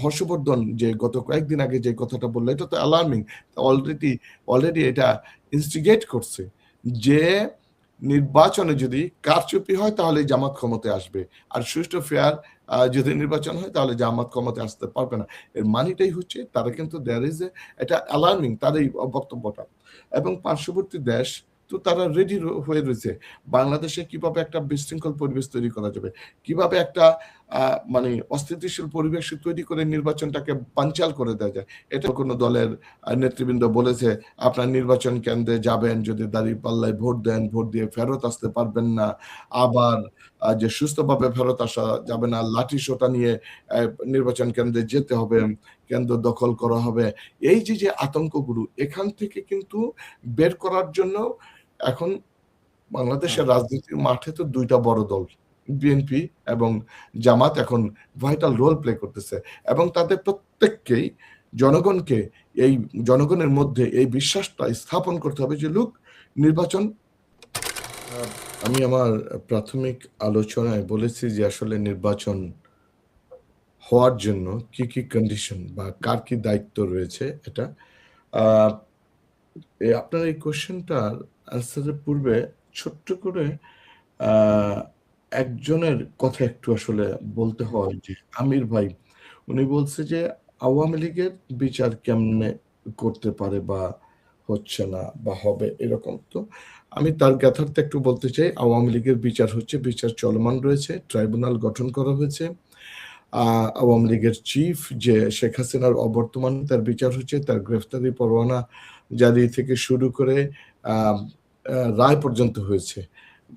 হর্ষবর্ধন যে গত কয়েকদিন আগে যে কথাটা বললো, এটা তো অ্যালার্মিং। অলরেডি এটা ইনস্টিগেট করছে যে নির্বাচনে যদি কারচুপি হয় তাহলে জামাত ক্ষমতায় আসবে, আর সুষ্ঠু ফেয়ার যদি নির্বাচন হয় তাহলে জামাত ক্ষমতায় আসতে পারবে না। এর মানেটাই হচ্ছে তারা কিন্তু এটা অ্যালার্মিং তার এই বক্তব্যটা। এবং পার্শ্ববর্তী দেশ তো তারা রেডি হয়ে রয়েছে বাংলাদেশে কিভাবে একটা বিশৃঙ্খল পরিবেশ তৈরি করা যাবে, কিভাবে একটা মানে অস্থিতিশীল পরিবেশ তৈরি করে নির্বাচনটাকে বানচাল করে দেওয়া যায়। এটা কোনো দলের নেতৃবৃন্দ বলেছে আপনার নির্বাচন কেন্দ্রে যাবেন, যদি দাঁড়িপাল্লায় ভোট দেন, ভোট দিয়ে ফেরত আসতে পারবেন না, আবার যে সুস্থভাবে ফেরত আসা যাবে না, লাঠি সোটা নিয়ে নির্বাচন কেন্দ্রে যেতে হবে, কেন্দ্র দখল করা হবে। এই যে আতঙ্কগুলো, এখান থেকে কিন্তু বের করার জন্য এখন বাংলাদেশের রাজনীতির মাঠে তো দুইটা বড় দল, বিএনপি এবং জামাত, এখন ভাইটাল রোল প্লে করতেছে। এবং তাদের প্রত্যেককেই জনগণের মধ্যে এই বিশ্বাসটা স্থাপন করতে হবে যে লোক নির্বাচন। আমি আমার প্রাথমিক আলোচনায় বলেছি যে আসলে নির্বাচন হওয়ার জন্য কি কি কন্ডিশন বা কার কি দায়িত্ব রয়েছে, এটা আপনার এই কোশ্চেনটার আনসারের পূর্বে ছোট্ট করে একজনের কথা একটু আসলে বলতে হয়, যে আমির ভাই, উনি বলছে যে আওয়ামী লীগের বিচার কেমনে করতে পারে বা হচ্ছে না বা হবে এরকম। তো আমি তার গাথার্থে একটু বলতে চাই, আওয়ামী লীগের বিচার হচ্ছে, বিচার চলমান রয়েছে, ট্রাইব্যুনাল গঠন করা হয়েছে। আওয়ামী লীগের চিফ যে শেখ হাসিনার অবর্তমান, তার বিচার হচ্ছে, তার গ্রেফতারি পরোয়ানা জারি থেকে শুরু করে রায় পর্যন্ত হয়েছে।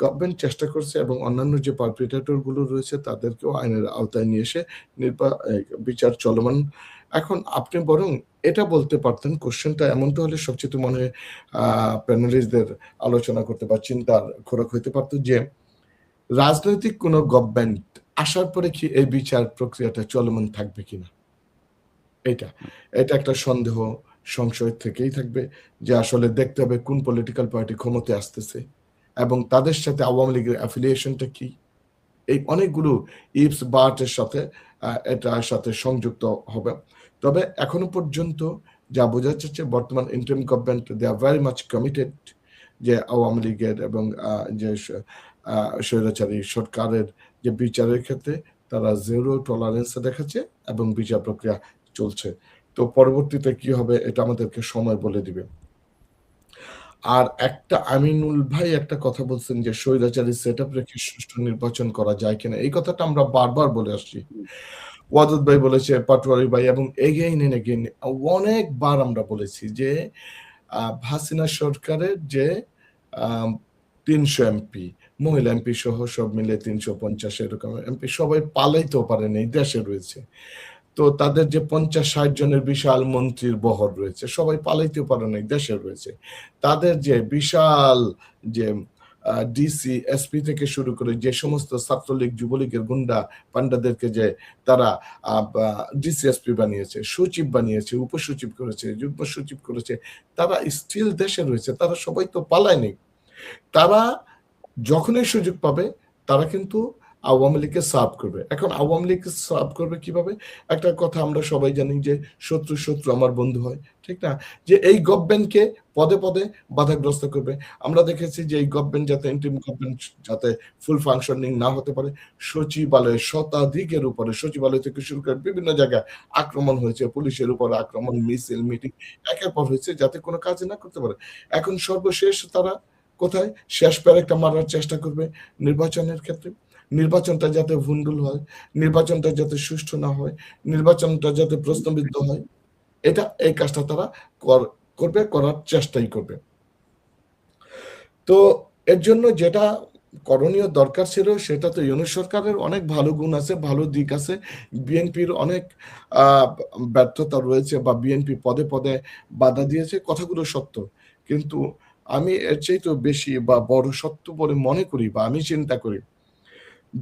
গভর্নমেন্ট চেষ্টা করছে এবং অন্যান্য যে পারপিটেটর গুলো রয়েছে তাদেরকেও আইনের আওতায় নিয়ে এসে বিচার চলমান। এখন আপনি বরং এটা বলতে পারতেন, কোশ্চেনটা এমনটা হলে সবচেয়ে মনে হয় প্যানেলিস্টদের আলোচনা করতে বা চিন্তার খোরাক হইতে পারতো, যে রাজনৈতিক কোন গভর্নমেন্ট আসার পরে কি এই বিচার প্রক্রিয়াটা চলমান থাকবে কিনা। এটা একটা সন্দেহ, সংশয় থেকেই থাকবে, যে আসলে দেখতে হবে কোন পলিটিক্যাল পার্টি ক্ষমতায় আসতেছে এবং তাদের সাথে আওয়ামী লীগের অ্যাফিলিয়েশনটা কি। এই অনেকগুলো ইফস বাটের সাথে এটার সাথে সংযুক্ত হবে। তবে এখনো পর্যন্ত যা বোঝা যাচ্ছে, বর্তমান interim government they are very much committed, যে আওয়ামী লীগের এবং যে স্বৈরাচারী সরকারের যে বিচারের ক্ষেত্রে তারা জিরো টলারেন্স দেখাচ্ছে এবং বিচার প্রক্রিয়া চলছে। তো পরবর্তীতে কি হবে এটা আমাদেরকে সময় বলে দিবে। আর একটা আমিনুল ভাই একটা কথা বলছেন যে স্বৈরাচারী সেটআপ রেখে সুষ্ঠু নির্বাচন করা যায় কিনা, এই কথাটা আমরা বারবার বলে আসছি। ওয়াদুদ ভাই বলেছে, পাটোয়ারি ভাই, এবং এগেইন এন্ড এগেইন অনেকবার আমরা বলেছি যে হাসিনা সরকারের যে 300 এমপি, মহিলা এমপি সহ সব মিলে 350 এরকম এমপি, সবাই পালাইতেও পারেন, এই দেশে রয়েছে। তো তাদের যে 50-60 জনের বিশাল মন্ত্রীর বহর রয়েছে, সবাই পালাইতেও পারে না, দেশে রয়েছে। তাদের যে বিশাল যে ডিসি এসপি থেকে শুরু করে যে সমস্ত ছাত্রলীগ যুবলীগের গুন্ডা পান্ডাদেরকে যে তারা ডিসি এসপি বানিয়েছে, সচিব বানিয়েছে, উপসচিব করেছে, যুগ্ম সচিব করেছে, তারা স্টিল দেশে রয়েছে, তারা সবাই তো পালায়নি। তারা যখনই সুযোগ পাবে তারা কিন্তু আওয়ামী লীগকে সার্ভ করবে। এখন আওয়ামী লীগকে সার্ভ করবে কিভাবে? একটা কথা আমরা সবাই জানি যে শত্রু আমার বন্ধু হয়, ঠিক না? যে এই গভর্নমেন্টকে পদে পদে বাধাগ্রস্ত করবে। আমরা দেখেছি যে এই গভর্নমেন্ট যাতে ইন্টারিম গভর্নমেন্ট যাতে ফুল ফাংশনিং না হতে পারে, সচিবালয়ে শতাধিকের উপরে, সচিবালয় থেকে শুরু করে বিভিন্ন জায়গায় আক্রমণ হয়েছে, পুলিশের উপর আক্রমণ, মিছিল মিটিং একের পর হয়েছে, যাতে কোনো কাজ না করতে পারে। এখন সর্বশেষ তারা কোথায় শেষ প্যারেকটা মারার চেষ্টা করবে নির্বাচনের ক্ষেত্রে। নির্বাচনটা যাতে ভুন্ডুল হয়, নির্বাচনটা যাতে সুষ্ঠু না হয়, নির্বাচনটা যাতে প্রশ্নবিদ্ধ হয়, এই কাজটা তারা করবে, করার চেষ্টাই করবে। তো এর জন্য যেটা করণীয় দরকার ছিল সেটা তো ইউনূস সরকারের অনেক ভালো গুণ আছে, ভালো দিক আছে, বিএনপির অনেক ব্যর্থতা রয়েছে বা বিএনপি পদে পদে বাধা দিয়েছে, কথাগুলো সত্য। কিন্তু আমি এর চাইতেও বেশি বা বড় সত্য বলে মনে করি বা আমি চিন্তা করি,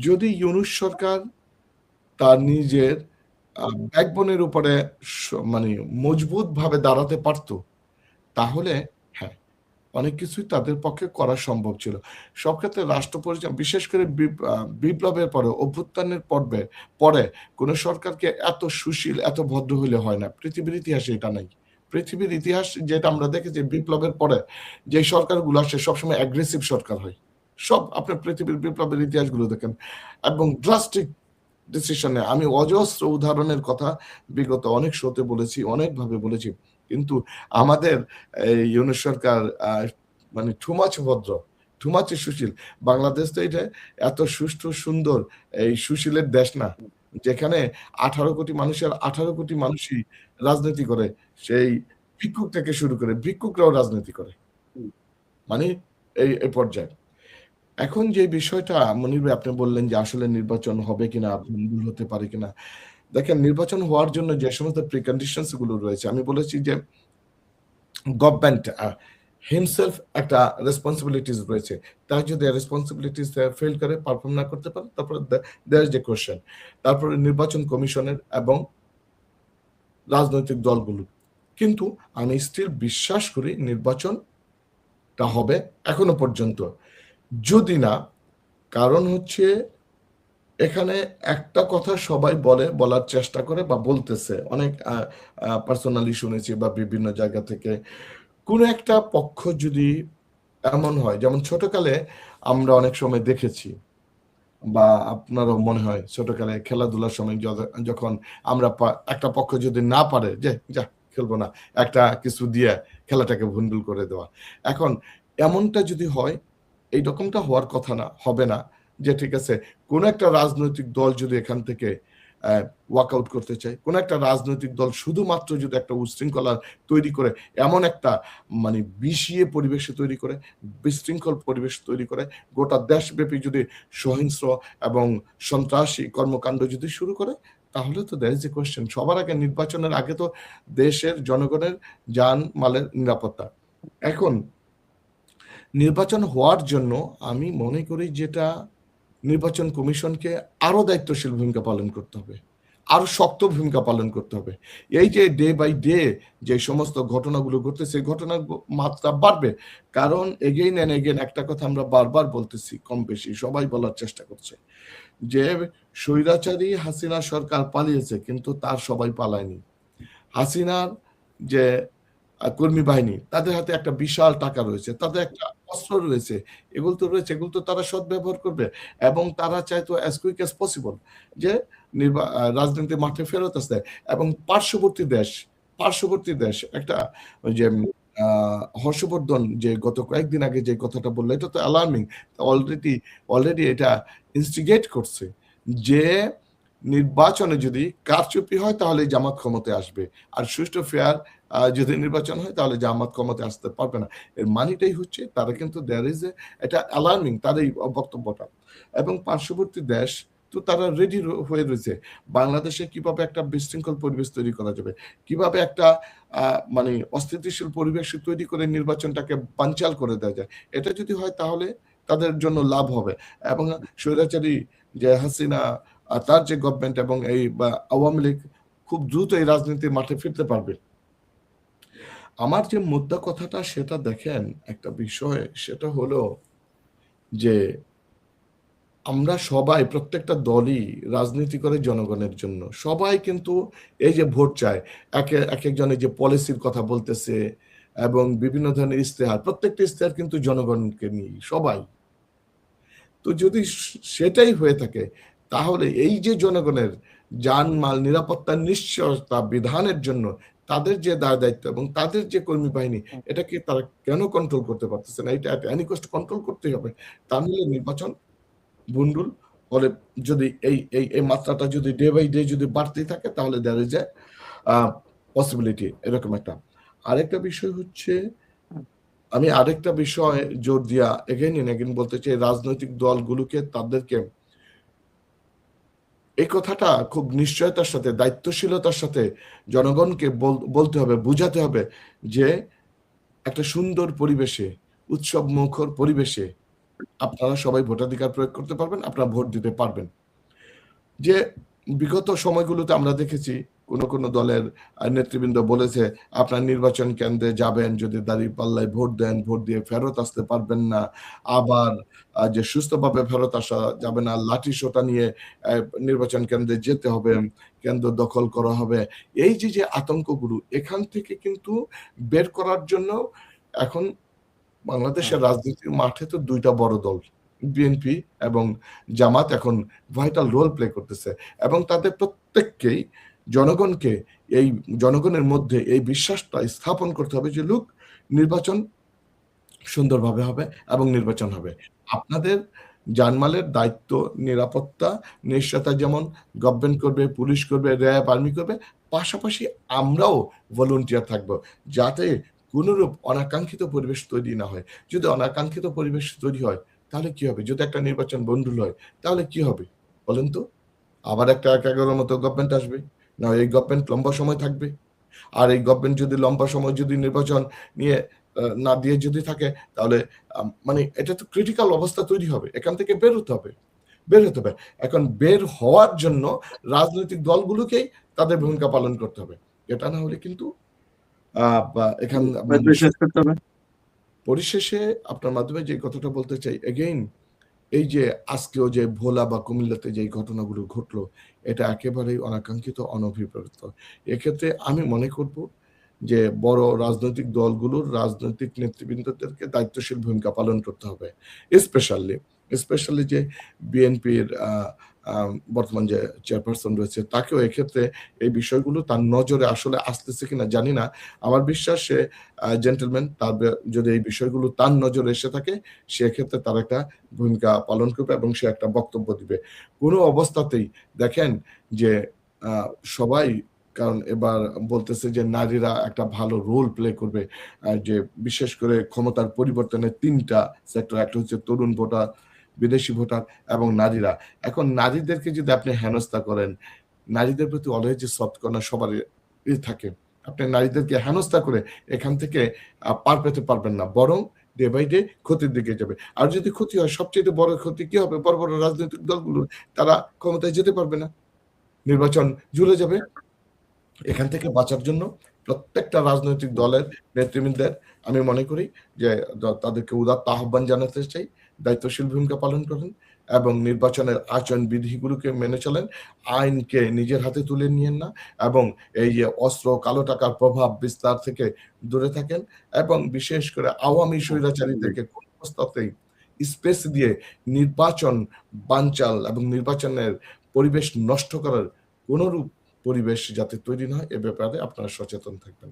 যদি ইউনূস সরকার তার নিজের ব্যাকবোনের উপরে মানে মজবুত ভাবে দাঁড়াতে পারত, তাহলে হ্যাঁ অনেক কিছুই তাদের পক্ষে করা সম্ভব ছিল। সব ক্ষেত্রে রাষ্ট্র বিশেষ করে বিপ্লবের পরে, অভ্যুত্থানের পরে কোন সরকারকে এত সুশীল, এত ভদ্র হইলে হয় না। পৃথিবীর ইতিহাসে এটা নাই। পৃথিবীর ইতিহাস যেটা আমরা দেখেছি বিপ্লবের পরে যে সরকারগুলো আসে সবসময় অ্যাগ্রেসিভ সরকার হয়। সব আপনার পৃথিবীর বিপ্লবের ইতিহাসগুলো দেখেন এবং ড্রাস্টিক ডিসিশন নেয়। আমি অজস্র উদাহরণের কথা বিগত অনেক শোতে বলেছি, অনেকভাবে বলেছি। কিন্তু আমাদের এই ইউনূস সরকার মানে টু মাচ ভদ্র, টু মাচ সুশীল। বাংলাদেশ তো এটা এত সুষ্ঠু সুন্দর এই সুশীলের দেশ না। যেখানে ১৮ কোটি মানুষের ১৮ কোটি মানুষই রাজনীতি করে। সেই ভিক্ষুক থেকে শুরু করে ভিক্ষুকরাও রাজনীতি করে। মানে এই পর্যায়ে। এখন যে বিষয়টা মনির ভাই আপনি বললেন যে আসলে নির্বাচন হবে কিনা, ভুল হতে পারে কিনা। দেখেন নির্বাচন হওয়ার জন্য যে সমস্ত প্রিকন্ডিশনস গুলো রয়েছে আমি বলেছি যে গভর্নমেন্ট হিমসেলফ একটা রেসপন্সিবিলিটিস রয়েছে। তার যদি রেসপন্সিবিলিটিস ফেল করে পারফর্ম না করতে পারে তারপরে দেয়ার ইজ এ কোয়েশ্চেন। তারপরে নির্বাচন কমিশনের এবং রাজনৈতিক দলগুলো। কিন্তু আমি স্টিল বিশ্বাস করি নির্বাচনটা হবে এখনো পর্যন্ত। যদি না কারণ হচ্ছে এখানে একটা কথা সবাই বলার চেষ্টা করে বা বলতেছে। অনেক পার্সোনালি শুনেছি বা বিভিন্ন জায়গা থেকে। কোন একটা পক্ষ যদি এমন হয় যেমন ছোটকালে আমরা অনেক সময় দেখেছি বা আপনারও মনে হয় ছোটকালে খেলাধুলার সময় যখন আমরা একটা পক্ষ যদি না পারে যে যা খেলবো না একটা কিছু দিয়ে খেলাটাকে ভুন্ডুল করে দেওয়া। এখন এমনটা যদি হয় এই রকমটা হওয়ার কথা না, হবে না। যে ঠিক আছে কোন একটা রাজনৈতিক দল যদি এখান থেকে ওয়াক আউট করতে চায়, কোন একটা রাজনৈতিক দল শুধুমাত্র যদি একটা উশৃঙ্খলা তৈরি করে, এমন একটা মানে বিষিয়ে পরিবেশে তৈরি করে, বিশৃঙ্খল পরিবেশ তৈরি করে, গোটা দেশব্যাপী যদি সহিংস্র এবং সন্ত্রাসী কর্মকাণ্ড যদি শুরু করে, তাহলে তো দ্যাট ইজ এ কোয়েশ্চেন। সবার আগে নির্বাচনের আগে তো দেশের জনগণের জান-মালের নিরাপত্তা। এখন নির্বাচন হওয়ার জন্য আমি মনে করি যেটা নির্বাচন কমিশনকে আরো দায়িত্বশীল ভূমিকা পালন করতে হবে। আরো শক্ত ভূমিকা পালন করতে হবে। এই যে ডে বাই ডে যে সমস্ত ঘটনাগুলো ঘটতেছে, এই ঘটনার মাত্রা বাড়বে। কারণ এগেইন অ্যান্ড এগেইন একটা কথা আমরা বারবার বলতেছি, কম বেশি সবাই বলার চেষ্টা করছে। যে স্বৈরাচারী হাসিনা সরকার পালিয়েছে কিন্তু তার সবাই পালায়নি। হাসিনার যে কর্মী বাহিনী তাদের হাতে একটা বিশাল টাকা রয়েছে, তাদের একটা অস্ত্র রয়েছে, এগুলো তো রয়েছে, এগুলো তো তারা সদ্ব্যবহার করবে এবং তারা চাইতো as quick as possible যে রাজনীতির মাঠে ফেরত আসতে এবং পার্শ্ববর্তী দেশ একটা ওই যে হর্ষবর্ধন যে গত কয়েকদিন আগে যে কথাটা বলল এটা তো অ্যালার্মিং। অলরেডি এটা ইনস্টিগেট করছে যে নির্বাচনে যদি কারচুপি হয় তাহলে জামাত ক্ষমতায় আসবে। আর সুষ্ঠু ফেয়ার যদি নির্বাচন হয় তাহলে জামাত ক্ষমতায় আসতে পারবে না। এর মানেটাই হচ্ছে তারা কিন্তু এটা অ্যালার্মিং তার এই বক্তব্যটা। এবং পার্শ্ববর্তী দেশ তো তারা রেডি হয়ে রয়েছে। বাংলাদেশে কিভাবে একটা বিশৃঙ্খল পরিবেশ তৈরি করা যাবে? কিভাবে একটা মানে অস্থিতিশীল পরিবেশ তৈরি করে নির্বাচনটাকে বানচাল করে দেওয়া যায়? এটা যদি হয় তাহলে তাদের জন্য লাভ হবে। এবং স্বৈরাচারী যে হাসিনা তার যে গভর্নমেন্ট এবং এই আওয়ামী লীগ খুব দ্রুত এই রাজনীতির মাঠে ফিরতে পারবে। আমার যে মুদ্রা কথাটা সেটা দেখেন একটা বিষয় সেটা হলো যে আমরা সবাই প্রত্যেকটা দলই রাজনীতি করে জনগণের জন্য। সবাই কিন্তু এই যে ভোট চায়, একেকজন এই যে পলিসির কথা বলতেছে এবং বিভিন্ন ধরনের ইশতেহার, প্রত্যেকটা ইশতেহার কিন্তু জনগণকে নিয়েই সবাই। তো যদি সেটাই হয়ে থাকে তাহলে এই যে জনগণের জানমাল নিরাপত্তার নিশ্চয়তা বিধানের জন্য তাদের যে দায়-দায়িত্ব এবং তাদের যে কর্মী বাহিনী এটাকে তারা কেন কন্ট্রোল করতে পারতেছে না? এটা এট এনি কস্ট কন্ট্রোল করতেই হবে। তা নাহলে নির্বাচন ভণ্ডুল হলে যদি এই মাত্রাটা যদি ডে বাই ডে যদি বাড়তেই থাকে তাহলে there is a পসিবিলিটি এরকম একটা। আরেকটা বিষয় হচ্ছে আমি আরেকটা বিষয় জোর দিয়া এগেইন এন্ড এগেইন বলতে চাই রাজনৈতিক দলগুলোকে তাদেরকে এই কথাটা খুব নিশ্চয়তার সাথে দায়িত্বশীলতার সাথে জনগণকে বলতে হবে, বুঝাতে হবে যে একটা সুন্দর পরিবেশে, উৎসব মুখর পরিবেশে আপনারা সবাই ভোটাধিকার প্রয়োগ করতে পারবেন, আপনারা ভোট দিতে পারবেন। যে বিগত সময়গুলোতে আমরা দেখেছি কোন দলের নেতৃবৃন্দ বলেছে, আপনার নির্বাচন কেন্দ্রে যাবেন, যদি দাঁড়িপাল্লায় ভোট দেন, ভোট দিয়ে ফেরত আসতে পারবেন না। আবার যে সুস্থভাবে ফেরত আসা যাবে না, লাঠি সোঁটা নিয়ে নির্বাচন কেন্দ্রে যেতে হবে, কেন্দ্র দখল করা হবে। এই যে আতঙ্কগুলো, এখান থেকে কিন্তু বের করার জন্য এখন বাংলাদেশের রাজনীতির মাঠে তো ২ টা বড় দল। বিএনপি এবং জামাত এখন ভাইটাল রোল প্লে করতেছে এবং তাদের প্রত্যেককেই জনগণকে এই জনগণের মধ্যে এই বিশ্বাসটা স্থাপন করতে হবে যে, "লুক, নির্বাচন সুন্দরভাবে হবে এবং নির্বাচন হবে।" আপনাদের জানমালের দায়িত্ব, নিরাপত্তা, নিশ্চয়তা যেমন গভর্নমেন্ট করবে, পুলিশ করবে, র‍্যাব, আর্মি করবে, পাশাপাশি আমরাও ভলান্টিয়ার থাকবো। যাতে কোনরূপ অনাকাঙ্ক্ষিত পরিবেশ তৈরি না হয়। যদি অনাকাঙ্ক্ষিত পরিবেশ তৈরি হয়, তাহলে কি হবে? যদি একটা নির্বাচন ভণ্ডুল হয়, তাহলে কি হবে? বলেন তো? আবার একটা ১১ মতো গভর্নমেন্ট আসবে। না এই গভর্নমেন্ট লম্বা সময় থাকবে। আর এই গভর্নমেন্ট যদি লম্বা সময় যদি নির্বাচন নিয়ে না দিয়ে যদি থাকে, তাহলে মানে এটা তো ক্রিটিক্যাল অবস্থা তৈরি হবে। এখান থেকে বের হতে হবে। বের হতে হবে। এখন বের হওয়ার জন্য রাজনৈতিক দলগুলোকেই তাদের ভূমিকা পালন করতে হবে। এটা না হলে কিন্তু আ বা এখান শেষ করতে হবে। পরিশেষে আপনার মাধ্যমে যে কথাটা বলতে চাই, এগেইন এই যে আজকেও যে ভোলা বা কুমিল্লাতে যে ঘটনাগুলো ঘটলো, এটা একেবারেই অনাকাঙ্ক্ষিত, অনভিপ্রেত। এক্ষেত্রে আমি মনে করব যে বড় রাজনৈতিক দলগুলোর রাজনৈতিক নেতৃবৃন্দদেরকে দায়িত্বশীল ভূমিকা পালন করতে হবে। স্পেশালি যে বিএনপির বর্তমান যে চেয়ারপারসন রয়েছে, তাকেও এক্ষেত্রে এই বিষয়গুলো তার নজরে আসলে আসতেছে কিনা জানি না। আমার বিশ্বাস সে জেন্টলম্যান, যদি এই বিষয়গুলো তার নজরে এসে থাকে, সেক্ষেত্রে তার একটা ভূমিকা পালন করবে এবং সে একটা বক্তব্য দিবে। কোনো অবস্থাতেই দেখেন যে আ সবাই, কারণ এবার বলতেছে যে নারীরা একটা ভালো রোল প্লে করবে। যে বিশেষ করে ক্ষমতার পরিবর্তনের ৩ টা সেক্টর। একটা হচ্ছে তরুণ ভোটার, বিদেশি ভোটার এবং নারীরা। এখন নারীদেরকে যদি আপনি হেনস্থা করেন, নারীদের প্রতি অলওয়েজ যে সফট কর্নার সবারই থাকে। আপনি নারীদেরকে হেনস্থা করে এখান থেকে পার পেতে পারবেন না। বরং ডে বাই ডে ক্ষতির দিকে যাবে। আর যদি ক্ষতি হয়, সবচাইতে বড় ক্ষতি কি হবে? বড় রাজনৈতিক দলগুলো তারা ক্ষমতায় যেতে পারবে না। নির্বাচন ঝুলে যাবে। এখান থেকে বাঁচার জন্য প্রত্যেকটা রাজনৈতিক দলের নেতৃবৃন্দের আমি মনে করি যে তাদেরকে উদাত্ত আহ্বান জানাতে চাই, দায়িত্বশীল ভূমিকা পালন করেন এবং নির্বাচনের আচরণ বিধিগুলোকে মেনে চলেন। আইনকে নিজের হাতে তুলে নিয়েন না এবং এই যে অস্ত্র, কালো টাকার প্রভাব বিস্তার থেকে দূরে থাকেন এবং বিশেষ করে আওয়ামী স্বৈরাচারীদেরকে কোন অবস্থাতেই স্পেস দিয়ে নির্বাচন বানচাল এবং নির্বাচনের পরিবেশ নষ্ট করার কোনরূপ পরিবেশ যাতে তৈরি না হয়, এ ব্যাপারে আপনারা সচেতন থাকবেন।